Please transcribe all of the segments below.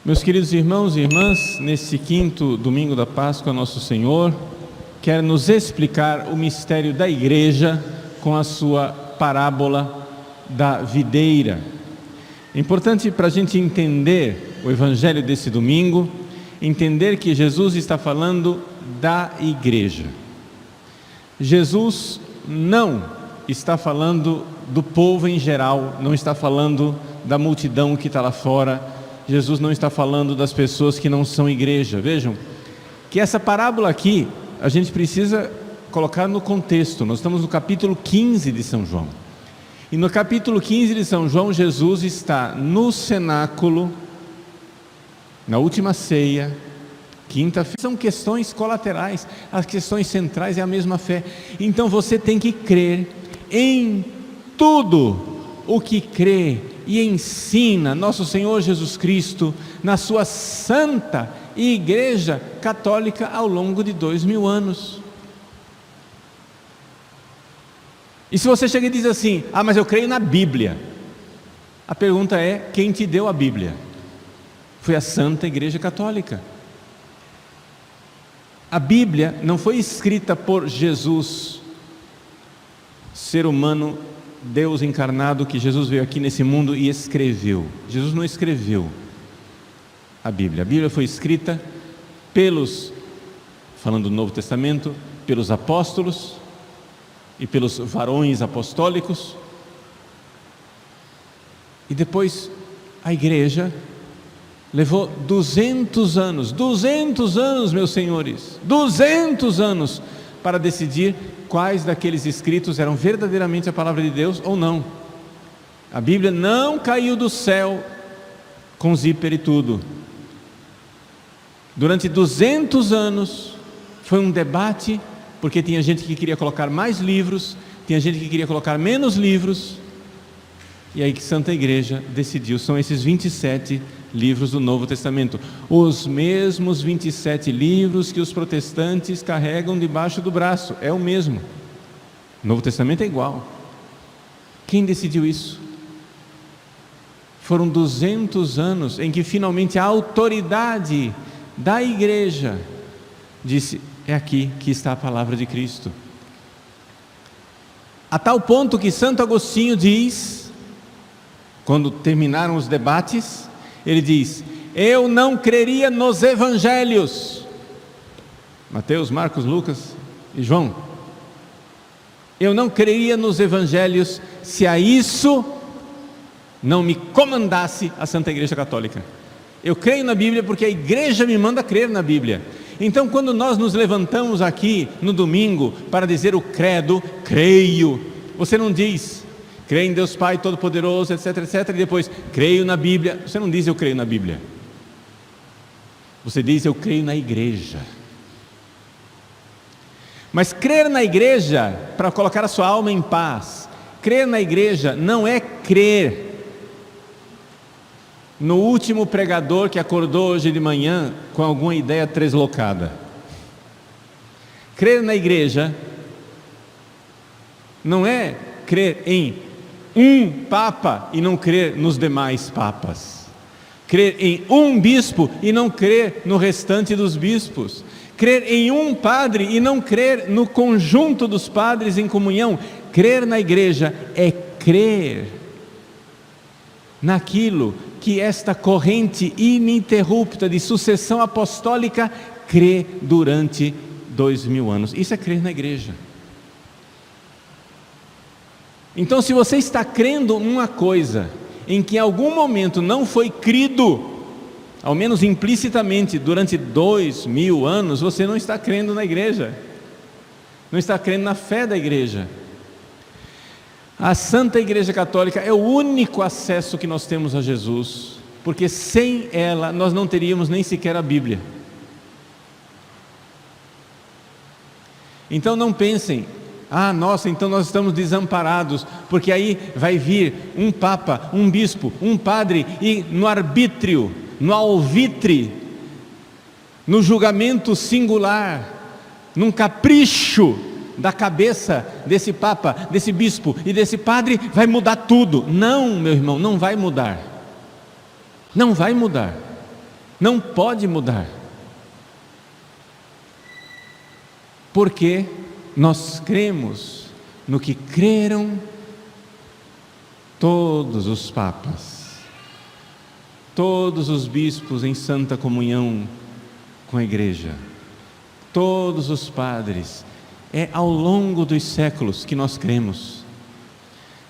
Meus queridos irmãos e irmãs, nesse quinto domingo da Páscoa, nosso Senhor quer nos explicar o mistério da igreja com a sua parábola da videira. É importante para a gente entender o evangelho desse domingo, entender que Jesus está falando da igreja. Jesus não está falando do povo em geral, não está falando da multidão que está lá fora. Jesus não está falando das pessoas que não são igreja. Vejam que essa parábola aqui a gente precisa colocar no contexto. Nós estamos no capítulo 15 de São João, e no capítulo 15 de São João, Jesus está no cenáculo, na última ceia, quinta-feira. São questões colaterais, as questões centrais é a mesma fé. Então você tem que crer em tudo o que crê e ensina nosso Senhor Jesus Cristo na sua santa Igreja Católica ao longo de 2000 anos. E se você chega e diz assim: ah, mas eu creio na Bíblia, a pergunta é: quem te deu a Bíblia? Foi a Santa Igreja Católica. A Bíblia não foi escrita por Jesus, ser humano, Deus encarnado, que Jesus veio aqui nesse mundo e escreveu. Jesus não escreveu a Bíblia. A Bíblia foi escrita pelos, falando do Novo Testamento, pelos apóstolos e pelos varões apostólicos. E depois a igreja levou 200 anos, meus senhores, 200 anos para decidir quais daqueles escritos eram verdadeiramente a palavra de Deus ou não. A Bíblia não caiu do céu com zíper e tudo. Durante 200 anos foi um debate, porque tinha gente que queria colocar mais livros, tinha gente que queria colocar menos livros, e aí que Santa Igreja decidiu. São esses 27 livros do Novo Testamento, os mesmos 27 livros que os protestantes carregam debaixo do braço, é o mesmo. O Novo Testamento é igual. Quem decidiu isso? Foram 200 anos em que finalmente a autoridade da igreja disse: é aqui que está a palavra de Cristo. A tal ponto que Santo Agostinho diz, quando terminaram os debates, ele diz: eu não creria nos evangelhos, Mateus, Marcos, Lucas e João. Eu não creria nos evangelhos se a isso não me comandasse a Santa Igreja Católica. Eu creio na Bíblia porque a igreja me manda crer na Bíblia. Então, quando nós nos levantamos aqui no domingo para dizer o credo, creio, você não diz creio em Deus Pai Todo-Poderoso, etc, etc, e depois creio na Bíblia. Você não diz eu creio na Bíblia, você diz eu creio na igreja. Mas crer na igreja para colocar a sua alma em paz, crer na igreja não é crer no último pregador que acordou hoje de manhã com alguma ideia translocada. Crer na igreja não é crer em um papa e não crer nos demais papas, crer em um bispo e não crer no restante dos bispos, crer em um padre e não crer no conjunto dos padres em comunhão. Crer na igreja é crer naquilo que esta corrente ininterrupta de sucessão apostólica crê durante 2000 anos. Isso é crer na igreja. Então, se você está crendo numa coisa em que em algum momento não foi crido, ao menos implicitamente, durante 2000 anos, você não está crendo na igreja, não está crendo na fé da igreja. A Santa Igreja Católica é o único acesso que nós temos a Jesus, porque sem ela nós não teríamos nem sequer a Bíblia. Então não pensem: ah, nossa, então nós estamos desamparados, porque aí vai vir um papa, um bispo, um padre, e no arbítrio no alvitre, no julgamento singular, num capricho da cabeça desse papa, desse bispo e desse padre, vai mudar tudo. Não, meu irmão, não vai mudar. Não vai mudar. Não pode mudar. Porque nós cremos no que creram todos os papas, todos os bispos em santa comunhão com a igreja, todos os padres. É ao longo dos séculos que nós cremos,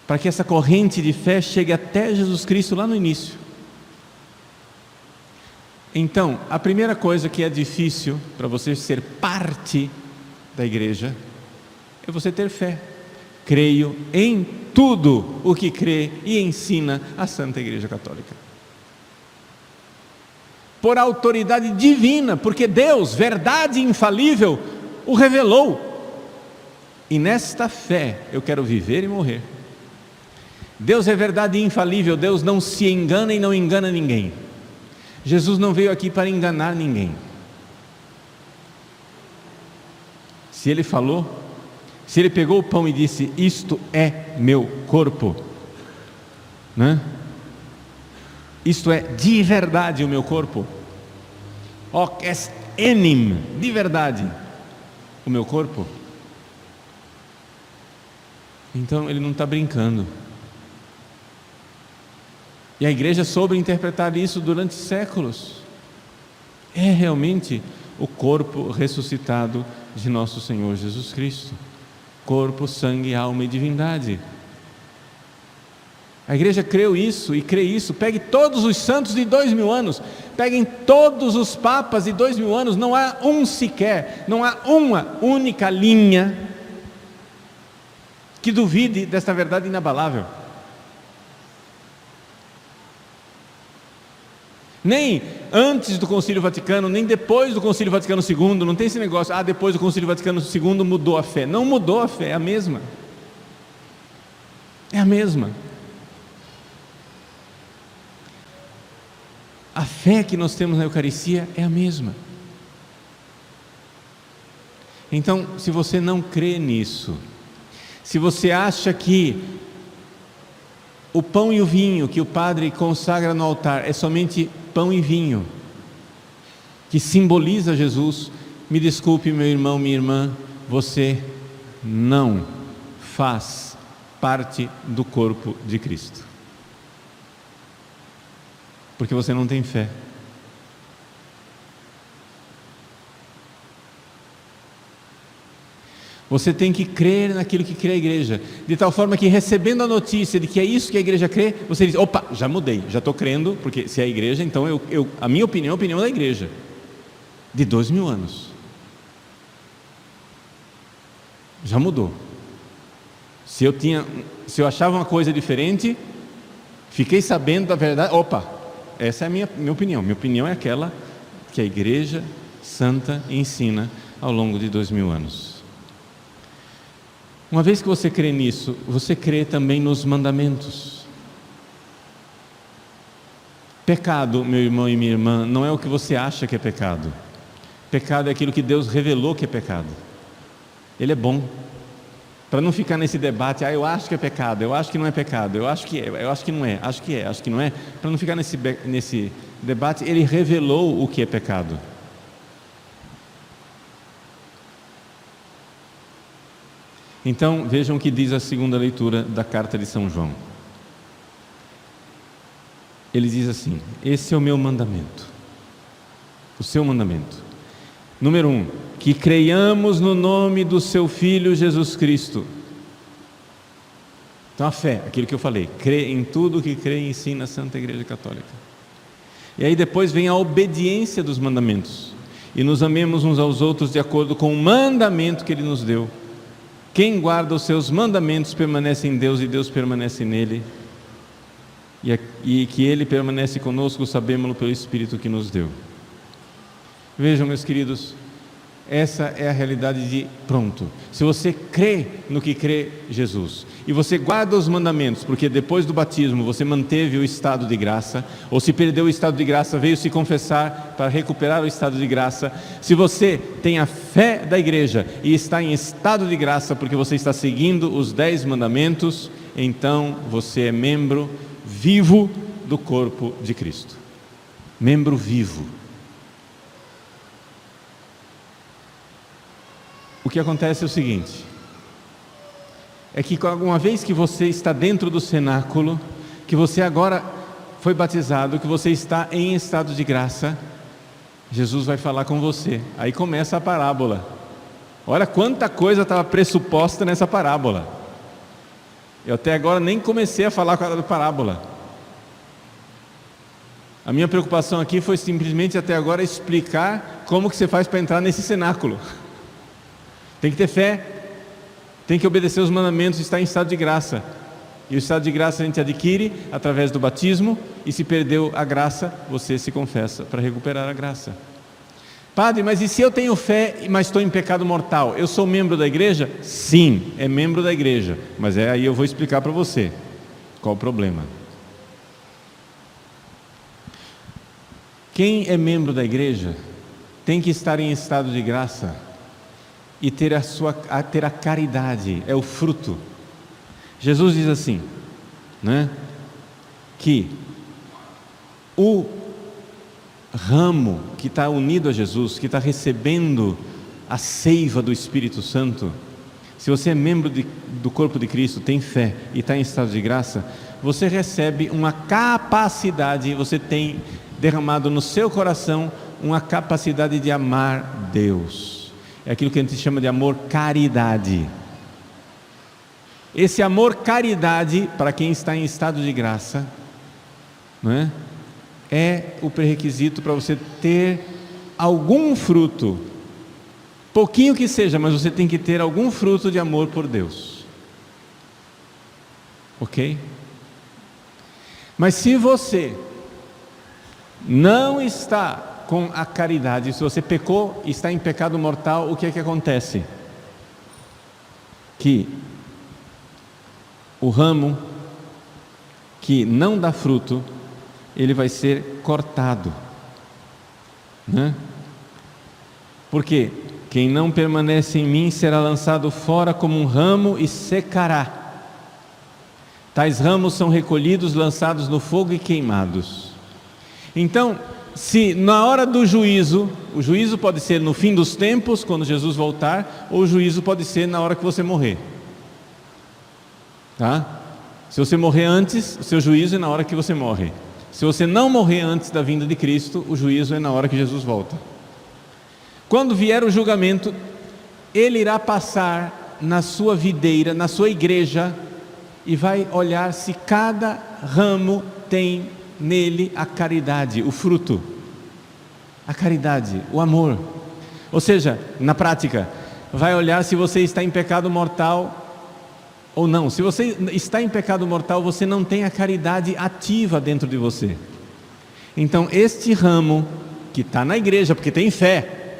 para que essa corrente de fé chegue até Jesus Cristo lá no início. Então, a primeira coisa que é difícil para você ser parte da igreja é você ter fé. Creio em tudo o que crê e ensina a Santa Igreja Católica, por autoridade divina, porque Deus, verdade infalível, o revelou. E nesta fé eu quero viver e morrer. Deus é verdade infalível, Deus não se engana e não engana ninguém. Jesus não veio aqui para enganar ninguém. Se Ele falou, se Ele pegou o pão e disse: isto é meu corpo, né? Isto é de verdade o meu corpo, hoc est enim, de verdade o meu corpo. Então Ele não está brincando. E a igreja soube interpretar isso durante séculos. É realmente o corpo ressuscitado de nosso Senhor Jesus Cristo. Corpo, sangue, alma e divindade. A igreja creu isso e crê isso. Pegue todos os santos de 2000 anos, peguem todos os papas de 2000 anos, não há um sequer, não há uma única linha que duvide desta verdade inabalável. Nem antes do Concílio Vaticano, nem depois do Concílio Vaticano II, não tem esse negócio, depois do Concílio Vaticano II mudou a fé. Não mudou a fé, é a mesma. É a mesma. A fé que nós temos na Eucaristia é a mesma. Então, se você não crê nisso, se você acha que o pão e o vinho que o padre consagra no altar é somente pão e vinho, que simboliza Jesus, me desculpe, meu irmão, minha irmã, você não faz parte do corpo de Cristo, porque você não tem fé. Você tem que crer naquilo que crê a igreja, de tal forma que, recebendo a notícia de que é isso que a igreja crê, você diz: opa, já mudei, já estou crendo, porque se é a igreja, então a minha opinião é a opinião da igreja, de 2000 anos, já mudou. Se eu achava uma coisa diferente, fiquei sabendo da verdade, opa, essa é a minha opinião é aquela que a igreja santa ensina ao longo de 2000 anos. Uma vez que você crê nisso, você crê também nos mandamentos. Pecado, meu irmão e minha irmã, não é o que você acha que é pecado. Pecado é aquilo que Deus revelou que é pecado. Ele é bom. Para não ficar nesse debate, eu acho que é pecado, eu acho que não é pecado, eu acho que é, eu acho que não é, acho que é, acho que não é. Para não ficar nesse debate, Ele revelou o que é pecado. Então, vejam o que diz a segunda leitura da carta de São João. Ele diz assim: esse é o meu mandamento, o seu mandamento. Número 1, que creiamos no nome do seu Filho Jesus Cristo. Então a fé, aquilo que eu falei, crê em tudo que crê e ensina a Santa Igreja Católica. E aí depois vem a obediência dos mandamentos. E nos amemos uns aos outros de acordo com o mandamento que Ele nos deu. Quem guarda os seus mandamentos permanece em Deus e Deus permanece nele. E que Ele permanece conosco, sabemos-lo pelo Espírito que nos deu. Vejam, meus queridos, Essa é a realidade de pronto. Se você crê no que crê Jesus, e você guarda os mandamentos, porque depois do batismo você manteve o estado de graça, ou se perdeu o estado de graça, veio se confessar para recuperar o estado de graça. Se você tem a fé da igreja e está em estado de graça, porque você está seguindo os 10 mandamentos, então você é membro vivo do corpo de Cristo. Membro vivo. O que acontece é o seguinte, é que uma vez que você está dentro do cenáculo, que você agora foi batizado, que você está em estado de graça, Jesus vai falar com você. Aí começa a parábola. Olha quanta coisa estava pressuposta nessa parábola. Eu até agora nem comecei a falar com a parábola. A minha preocupação aqui foi simplesmente até agora explicar como que você faz para entrar nesse cenáculo. Tem que ter fé, tem que obedecer os mandamentos, estar em estado de graça. E o estado de graça a gente adquire através do batismo, e se perdeu a graça, você se confessa para recuperar a graça. Padre, mas e se eu tenho fé, mas estou em pecado mortal? Eu sou membro da igreja? Sim, é membro da igreja, mas aí eu vou explicar para você qual o problema. Quem é membro da igreja tem que estar em estado de graça e ter a caridade, é o fruto. Jesus diz assim, né, que o ramo que está unido a Jesus, que está recebendo a seiva do Espírito Santo, se você é membro do corpo de Cristo, tem fé e está em estado de graça, você recebe uma capacidade, você tem derramado no seu coração uma capacidade de amar Deus. É aquilo que a gente chama de amor caridade. Esse amor caridade, para quem está em estado de graça, não é o pré-requisito para você ter algum fruto, pouquinho que seja, mas você tem que ter algum fruto de amor por Deus. Ok? Mas se você não está com a caridade, se você pecou e está em pecado mortal, o que é que acontece? Que o ramo que não dá fruto, ele vai ser cortado, né? Porque quem não permanece em mim será lançado fora como um ramo e secará. Tais ramos são recolhidos, lançados no fogo e queimados. Então, se na hora do juízo, o juízo pode ser no fim dos tempos, quando Jesus voltar, ou o juízo pode ser na hora que você morrer, tá? Se você morrer antes, o seu juízo é na hora que você morre. Se você não morrer antes da vinda de Cristo, o juízo é na hora que Jesus volta. Quando vier o julgamento, Ele irá passar na sua videira, na sua igreja, e vai olhar se cada ramo tem nele a caridade, o fruto, a caridade, o amor. Ou seja, na prática, vai olhar se você está em pecado mortal ou não. Se você está em pecado mortal, você não tem a caridade ativa dentro de você. Então este ramo que está na igreja, porque tem fé,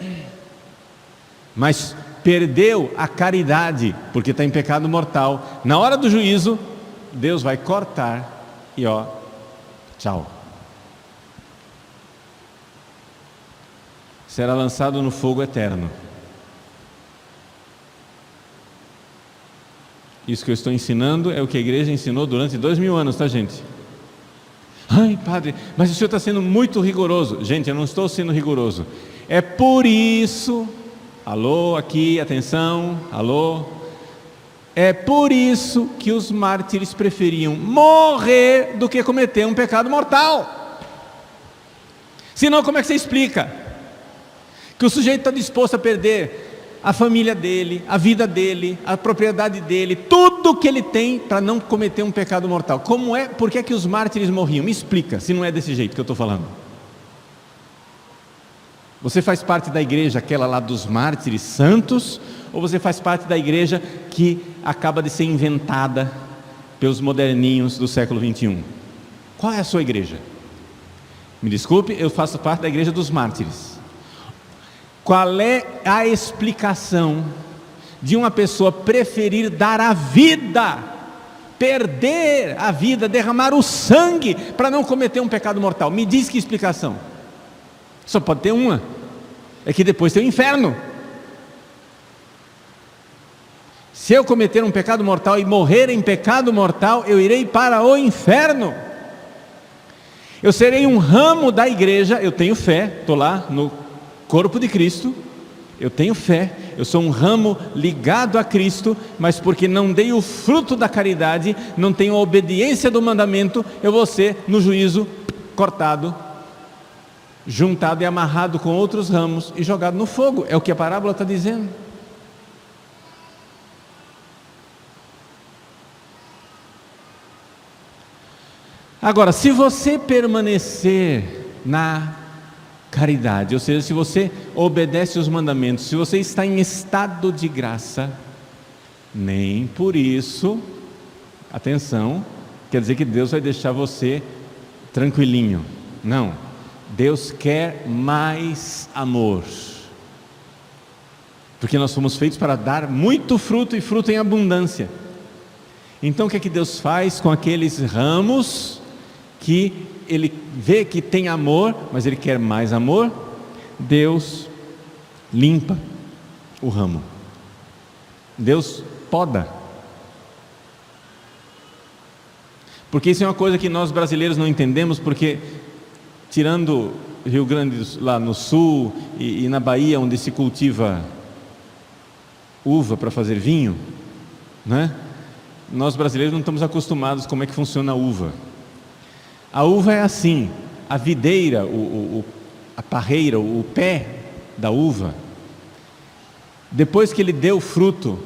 mas perdeu a caridade, porque está em pecado mortal, na hora do juízo, Deus vai cortar e tchau. Será lançado no fogo eterno. Isso que eu estou ensinando é o que a igreja ensinou durante 2000 anos, tá, gente? Ai, padre, mas o senhor está sendo muito rigoroso. Gente, eu não estou sendo rigoroso. É por isso, alô, aqui, atenção, alô. É por isso que os mártires preferiam morrer do que cometer um pecado mortal. Senão, como é que você explica que o sujeito está disposto a perder a família dele, a vida dele, a propriedade dele, tudo que ele tem para não cometer um pecado mortal? Por que é que os mártires morriam? Me explica, se não é desse jeito que eu estou falando. Você faz parte da igreja, aquela lá dos mártires santos, ou você faz parte da igreja que acaba de ser inventada pelos moderninhos do século 21? Qual é a sua igreja? Me desculpe, eu faço parte da igreja dos mártires. Qual é a explicação de uma pessoa preferir dar a vida, perder a vida, derramar o sangue para não cometer um pecado mortal? Me diz que explicação. Só pode ter uma, é que depois tem o inferno. Se eu cometer um pecado mortal e morrer em pecado mortal, eu irei para o inferno. Eu serei um ramo da igreja, eu tenho fé, estou lá no corpo de Cristo, eu tenho fé, eu sou um ramo ligado a Cristo, mas porque não dei o fruto da caridade, não tenho a obediência do mandamento, eu vou ser no juízo cortado, juntado e amarrado com outros ramos e jogado no fogo. É o que a parábola está dizendo. Agora, se você permanecer na caridade, ou seja, se você obedece os mandamentos, se você está em estado de graça, nem por isso, atenção, quer dizer que Deus vai deixar você tranquilinho. Não, Deus quer mais amor, porque nós fomos feitos para dar muito fruto e fruto em abundância. Então o que é que Deus faz com aqueles ramos que Ele vê que tem amor, mas Ele quer mais amor? Deus limpa o ramo, Deus poda, porque isso é uma coisa que nós brasileiros não entendemos, porque tirando Rio Grande lá no sul e na Bahia, onde se cultiva uva para fazer vinho, né? Nós brasileiros não estamos acostumados como é que funciona a uva. A uva é assim, a videira, a parreira, o pé da uva, depois que ele deu fruto,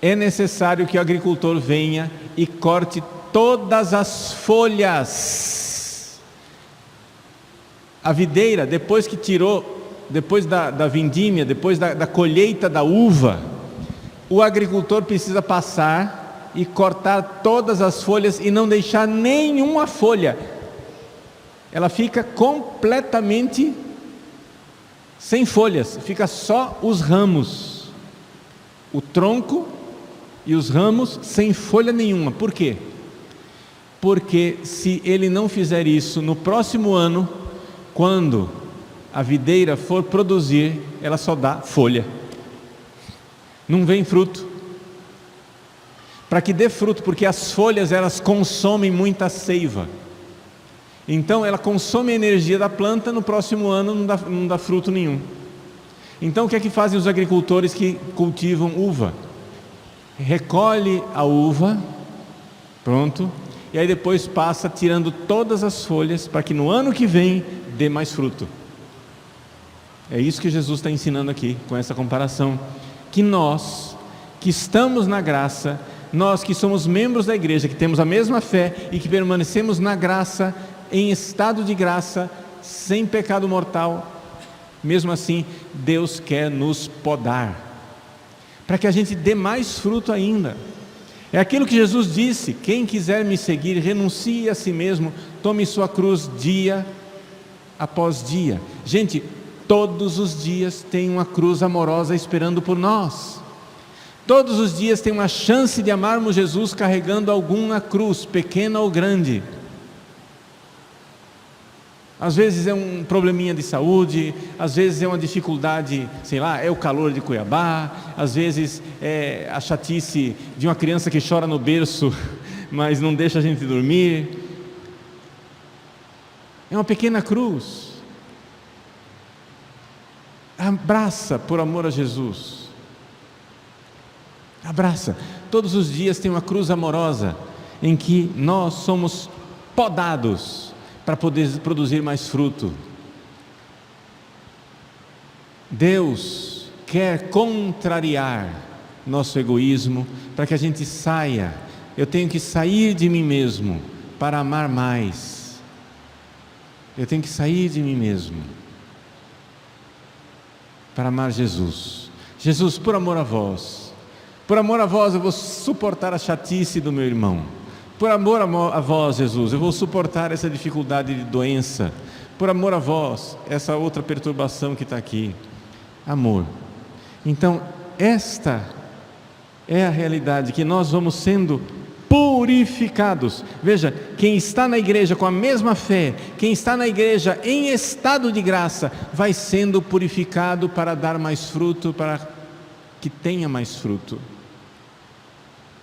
é necessário que o agricultor venha e corte todas as folhas. A videira, depois que tirou, depois da vindímia, depois da colheita da uva, o agricultor precisa passar e cortar todas as folhas e não deixar nenhuma folha. Ela fica completamente sem folhas, fica só os ramos, o tronco e os ramos sem folha nenhuma. Por quê? Porque se ele não fizer isso, no próximo ano, quando a videira for produzir, ela só dá folha, não vem fruto. Para que dê fruto, porque as folhas elas consomem muita seiva, então ela consome a energia da planta, no próximo ano não dá fruto nenhum. Então o que é que fazem os agricultores que cultivam uva? Recolhe a uva, pronto, e aí depois passa tirando todas as folhas, para que no ano que vem dê mais fruto. É isso que Jesus está ensinando aqui, com essa comparação, que nós, que estamos na graça, nós que somos membros da igreja, que temos a mesma fé e que permanecemos na graça, em estado de graça, sem pecado mortal, mesmo assim, Deus quer nos podar, para que a gente dê mais fruto ainda. É aquilo que Jesus disse: quem quiser me seguir, renuncie a si mesmo, tome sua cruz dia após dia. Gente, todos os dias tem uma cruz amorosa esperando por nós. Todos os dias tem uma chance de amarmos Jesus carregando alguma cruz, pequena ou grande. Às vezes é um probleminha de saúde, às vezes é uma dificuldade, sei lá, é o calor de Cuiabá, às vezes é a chatice de uma criança que chora no berço, mas não deixa a gente dormir. É uma pequena cruz. Abraça por amor a Jesus. Abraça. Todos os dias tem uma cruz amorosa em que nós somos podados para poder produzir mais fruto. Deus quer contrariar nosso egoísmo para que a gente saia. Eu tenho que sair de mim mesmo para amar mais. Eu tenho que sair de mim mesmo para amar Jesus. Jesus, por amor a vós, eu vou suportar a chatice do meu irmão. Por amor a vós, Jesus, eu vou suportar essa dificuldade de doença. Por amor a vós, essa outra perturbação que está aqui. amor. Então, esta é a realidade, que nós vamos sendo purificados. Veja, quem está na igreja com a mesma fé, quem está na igreja em estado de graça, vai sendo purificado para dar mais fruto, para que tenha mais fruto.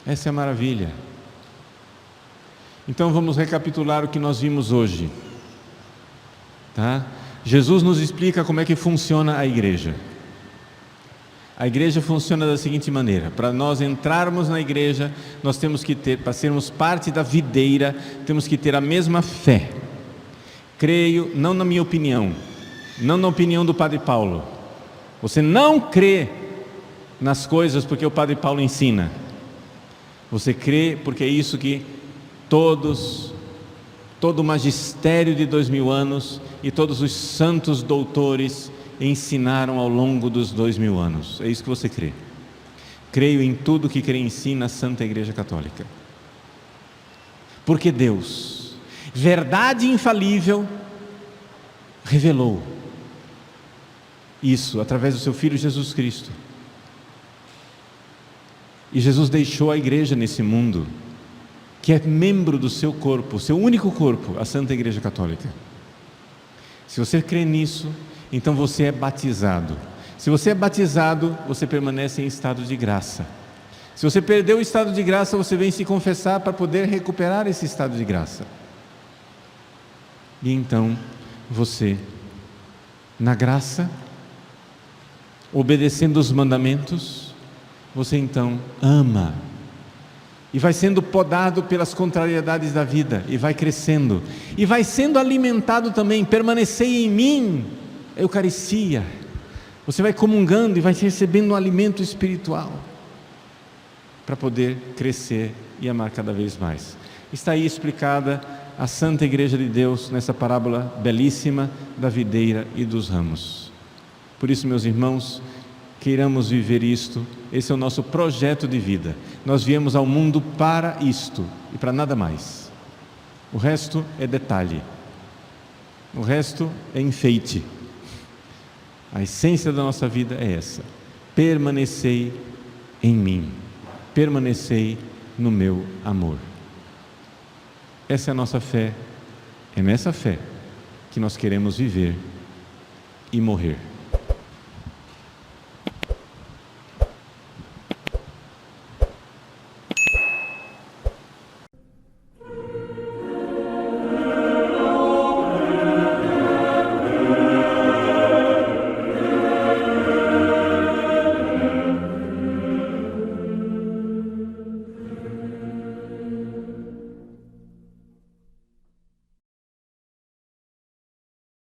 Essa é a maravilha. Então vamos recapitular o que nós vimos hoje, tá? Jesus nos explica como é que funciona a igreja. A igreja funciona da seguinte maneira: para nós entrarmos na igreja, nós temos que ter, para sermos parte da videira, temos que ter a mesma fé. Creio, não na minha opinião, não na opinião do Padre Paulo. Você não crê nas coisas porque o Padre Paulo ensina. Você crê porque é isso que todo o magistério de 2000 anos e todos os santos doutores ensinaram ao longo dos 2000 anos. É isso que você crê. Creio em tudo que ensina a Santa Igreja Católica. Porque Deus, verdade infalível, revelou isso através do seu Filho Jesus Cristo. E Jesus deixou a igreja nesse mundo, que é membro do seu corpo, seu único corpo, a Santa Igreja Católica. Se você crê nisso, então você é batizado. Se você é batizado, você permanece em estado de graça. Se você perdeu o estado de graça, você vem se confessar para poder recuperar esse estado de graça. E então, você, na graça, obedecendo os mandamentos, você então ama. E vai sendo podado pelas contrariedades da vida, e vai crescendo, e vai sendo alimentado também. Permanecei em mim, Eucaristia. Você vai comungando e vai recebendo um alimento espiritual, para poder crescer e amar cada vez mais. Está aí explicada a Santa Igreja de Deus, nessa parábola belíssima da videira e dos ramos. Por isso, meus irmãos, queiramos viver isto. Esse é o nosso projeto de vida. Nós viemos ao mundo para isto e para nada mais. O resto é detalhe, o resto é enfeite. A essência da nossa vida é essa: permanecei em mim, permanecei no meu amor. Essa é a nossa fé, é nessa fé que nós queremos viver e morrer.